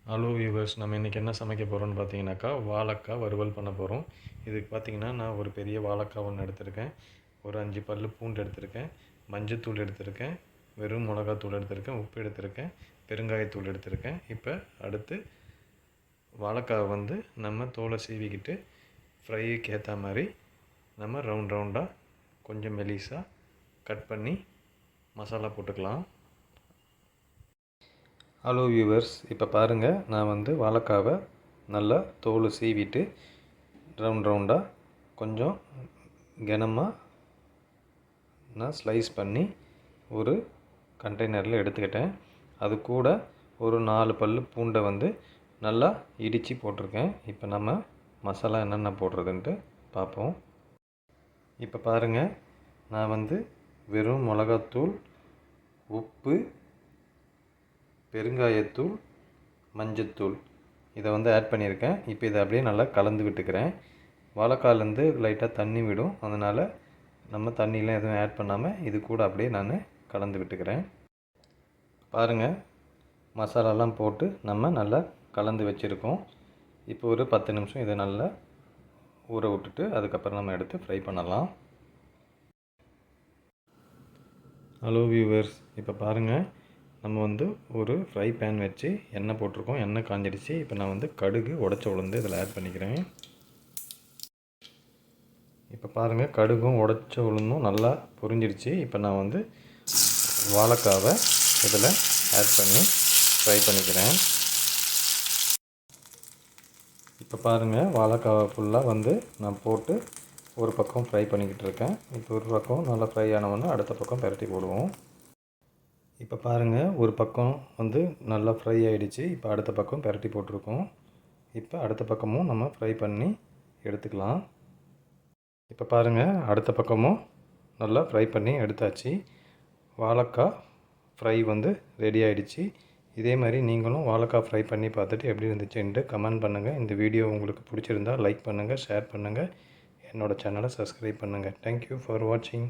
Hello viewers, நம்ம இன்றைக்கி என்ன சமைக்க போகிறோம்னு பார்த்தீங்கன்னாக்கா வாழைக்காய் வறுவல் பண்ண போகிறோம். இதுக்கு பார்த்தீங்கன்னா நான் ஒரு பெரிய வாழைக்காய் ஒன்று எடுத்திருக்கேன், ஒரு 5 பல்லு பூண்டு எடுத்திருக்கேன், மஞ்சத்தூள் எடுத்திருக்கேன், வெறும் மிளகாத்தூள் எடுத்திருக்கேன், உப்பு எடுத்திருக்கேன், பெருங்காயத்தூள் எடுத்திருக்கேன். இப்போ அடுத்து வாழைக்காவை நம்ம தோலை சீவிக்கிட்டு ஃப்ரைக்கு ஏற்ற மாதிரி நம்ம ரவுண்டாக கொஞ்சம் மெலிசாக கட் பண்ணி மசாலா போட்டுக்கலாம். ஹலோ வியூவர்ஸ், இப்போ பாருங்கள், நான் வாழைக்காவை நல்லா தோல் சீவிட்டு ரவுண்டாக கொஞ்சம் கனமாக நான் ஸ்லைஸ் பண்ணி ஒரு கண்டெய்னரில் எடுத்துக்கிட்டேன். அது கூட ஒரு 4 பல்லு பூண்டை நல்லா இடித்து போட்டிருக்கேன். இப்போ நம்ம மசாலா என்னென்ன போடுறதுன்ட்டு பார்ப்போம். இப்போ பாருங்கள், நான் வெறும் மிளகாத்தூள், உப்பு, பெருங்காயத்தூள், மஞ்சத்தூள் இதை ஆட் பண்ணியிருக்கேன். இப்போ இதை அப்படியே நல்லா கலந்து விட்டுக்கிறேன். வாழைக்காயிலேருந்து லைட்டாக தண்ணி விடும், அதனால் நம்ம தண்ணியெலாம் எதுவும் ஆட் பண்ணாமல் இது கூட அப்படியே நான் கலந்து விட்டுக்கிறேன். பாருங்கள், மசாலாலாம் போட்டு நம்ம நல்லா கலந்து வச்சுருக்கோம். இப்போ ஒரு 10 நிமிஷம் இதை நல்லா ஊற விட்டுட்டு அதுக்கப்புறம் நம்ம எடுத்து ஃப்ரை பண்ணலாம். ஹலோ வியூவர்ஸ், இப்போ பாருங்கள், நம்ம ஒரு ஃப்ரை பேன் வச்சு எண்ணெய் போட்டிருக்கோம். எண்ணெய் காஞ்சிடுச்சு. இப்போ நான் கடுகு உடச்ச உளுந்து இதில் ஆட் பண்ணிக்கிறேன். இப்போ பாருங்கள், கடுகும் உடச்ச உளுந்தும் நல்லா பொரிஞ்சிடுச்சு. இப்போ நான் வாழைக்காவை இதில் ஆட் பண்ணி ஃப்ரை பண்ணிக்கிறேன். இப்போ பாருங்கள், வாழைக்காவை ஃபுல்லாக நான் போட்டு ஒரு பக்கம் ஃப்ரை பண்ணிக்கிட்டு இருக்கேன். இப்போ ஒரு பக்கம் நல்லா ஃப்ரை ஆனவுடனே அடுத்த பக்கம் பரட்டி போடுவோம். இப்போ பாருங்கள், ஒரு பக்கம் நல்லா ஃப்ரை ஆகிடுச்சு. இப்போ அடுத்த பக்கம் பரட்டி போட்டிருக்கோம். இப்போ அடுத்த பக்கமும் நம்ம ஃப்ரை பண்ணி எடுத்துக்கலாம். இப்போ பாருங்கள், அடுத்த பக்கமும் நல்லா ஃப்ரை பண்ணி எடுத்தாச்சு. வாழைக்காய் ஃப்ரை ரெடி ஆகிடுச்சு. இதே மாதிரி நீங்களும் வாழைக்காய் ஃப்ரை பண்ணி பார்த்துட்டு எப்படி இருந்துச்சுன்ட்டு கமெண்ட் பண்ணுங்கள். இந்த வீடியோ உங்களுக்கு பிடிச்சிருந்தால் லைக் பண்ணுங்கள், ஷேர் பண்ணுங்கள், என்னோடய சேனலை சப்ஸ்கிரைப் பண்ணுங்கள். தேங்க்யூ ஃபார் வாட்சிங்.